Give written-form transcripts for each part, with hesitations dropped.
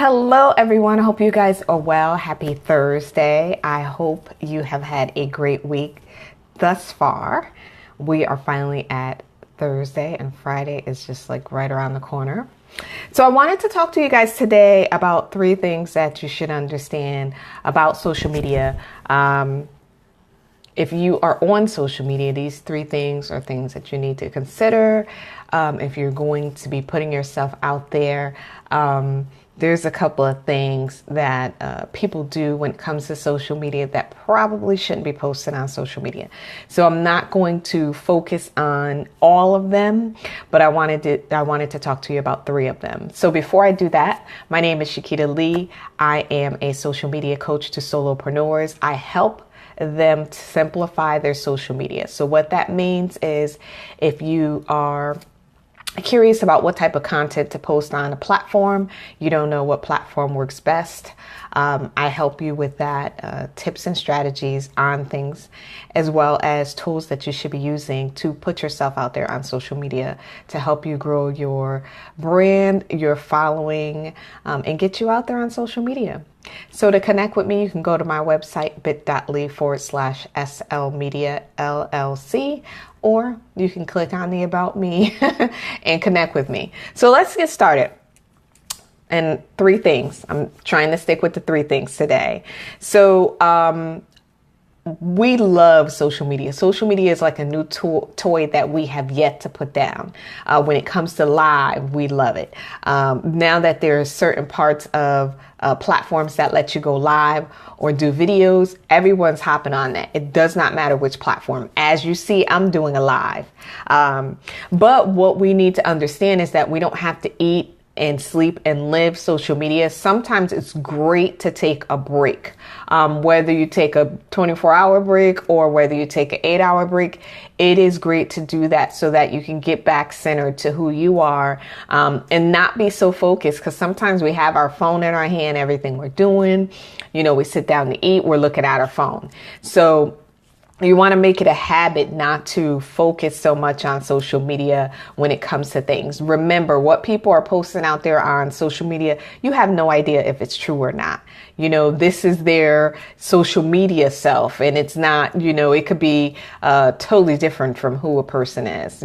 Hello, everyone. I hope you guys are well. Happy Thursday. I hope you have had a great week thus far. We are finally at Thursday, and Friday is just like right around the corner. So I wanted to talk to you guys today about 3 things that you should understand about social media. If you are on social media, these 3 things are things that you need to consider. If you're going to be putting yourself out there, there's a couple of things that people do when it comes to social media that probably shouldn't be posted on social media. So I'm not going to focus on all of them, but I wanted to talk to you about 3 of them. So before I do that, my name is Shakita Lee. I am a social media coach to solopreneurs. I help them to simplify their social media. So what that means is if you are curious about what type of content to post on a platform, you don't know what platform works best, I help you with that, tips and strategies on things, as well as tools that you should be using to put yourself out there on social media to help you grow your brand, your following, and get you out there on social media. So to connect with me, you can go to my website, bit.ly/SL LLC, or you can click on the About Me and connect with me. So let's get started. And 3 things. I'm trying to stick with the 3 things today. So we love social media. Social media is like a new toy that we have yet to put down. When it comes to live, we love it. Now that there are certain parts of platforms that let you go live or do videos, everyone's hopping on that. It does not matter which platform. As you see, I'm doing a live. But what we need to understand is that we don't have to eat and sleep and live social media. Sometimes it's great to take a break. Whether you take a 24-hour break or whether you take an 8-hour break, it is great to do that so that you can get back centered to who you are, and not be so focused, because sometimes we have our phone in our hand, everything we're doing, we sit down to eat, we're looking at our phone. So you want to make it a habit not to focus so much on social media when it comes to things. Remember, what people are posting out there on social media, you have no idea if it's true or not. This is their social media self, and it's not, it could be totally different from who a person is.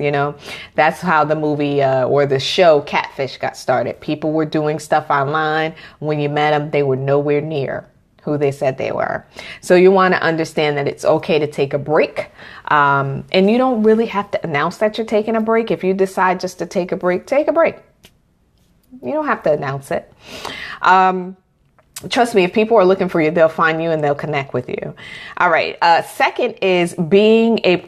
That's how the movie or the show Catfish got started. People were doing stuff online. When you met them, they were nowhere near who they said they were. So you want to understand that it's okay to take a break. And you don't really have to announce that you're taking a break. If you decide just to take a break, take a break. You don't have to announce it. Trust me, if people are looking for you, they'll find you and they'll connect with you. All right. Second is being a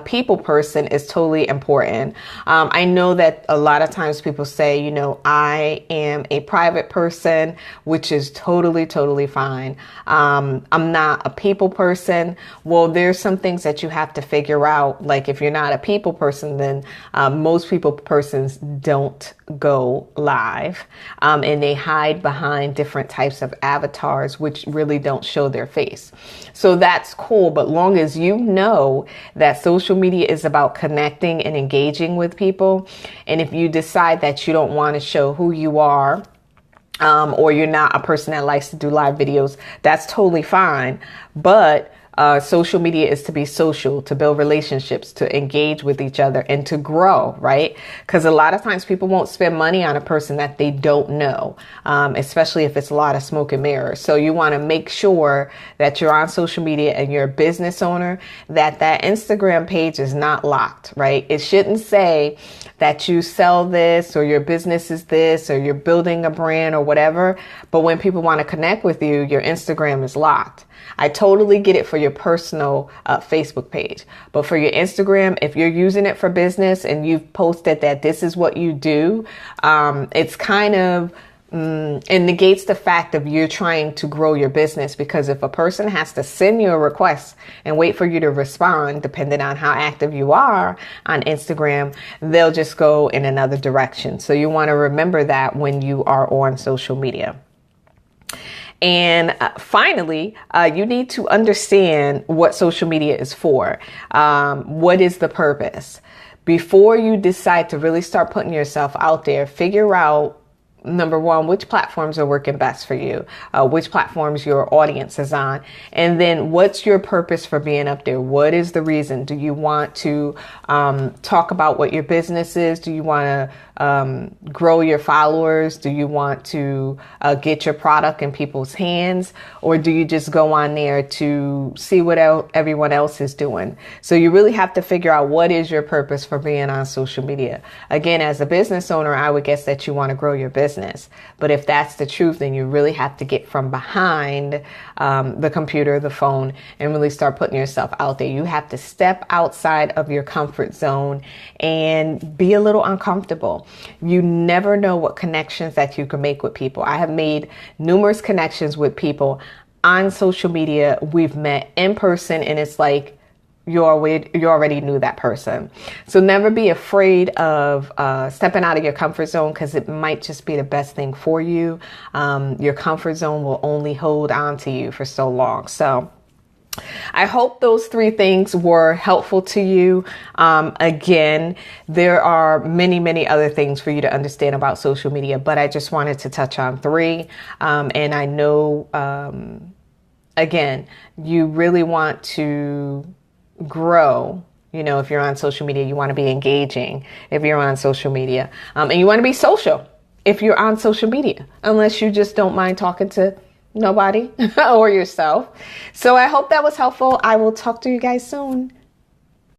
people person is totally important. I know that a lot of times people say, I am a private person, which is totally, totally fine. I'm not a people person. Well, there's some things that you have to figure out. Like if you're not a people person, then most people persons don't go live, and they hide behind different types of avatars, which really don't show their face. So that's cool. But long as you know that social media is about connecting and engaging with people, and if you decide that you don't want to show who you are, or you're not a person that likes to do live videos, that's totally fine. But social media is to be social, to build relationships, to engage with each other, and to grow, right? Because a lot of times people won't spend money on a person that they don't know, especially if it's a lot of smoke and mirrors. So you want to make sure that you're on social media and you're a business owner, that Instagram page is not locked, right? It shouldn't say that you sell this or your business is this or you're building a brand or whatever. But when people want to connect with you, your Instagram is locked. I totally get it for your personal Facebook page. But for your Instagram, if you're using it for business and you've posted that this is what you do, it's kind of it negates the fact of you trying to grow your business, because if a person has to send you a request and wait for you to respond, depending on how active you are on Instagram, they'll just go in another direction. So you want to remember that when you are on social media. And finally, you need to understand what social media is for. What is the purpose? Before you decide to really start putting yourself out there, figure out number one, which platforms are working best for you, which platforms your audience is on, and then what's your purpose for being up there? What is the reason? Do you want to talk about what your business is? Do you want to grow your followers? Do you want to get your product in people's hands? Or do you just go on there to see what everyone else is doing? So you really have to figure out what is your purpose for being on social media. Again, as a business owner, I would guess that you want to grow your business. But if that's the truth, then you really have to get from behind the computer, the phone, and really start putting yourself out there. You have to step outside of your comfort zone and be a little uncomfortable. You never know what connections that you can make with people. I have made numerous connections with people on social media. We've met in person, and it's like you already knew that person. So never be afraid of stepping out of your comfort zone, because it might just be the best thing for you. Your comfort zone will only hold on to you for so long. So I hope those 3 things were helpful to you. Again, there are many, many other things for you to understand about social media, but I just wanted to touch on 3. And I know, again, you really want to grow. You know, if you're on social media, you want to be engaging if you're on social media. And you want to be social if you're on social media, unless you just don't mind talking to nobody or yourself. So I hope that was helpful. I will talk to you guys soon.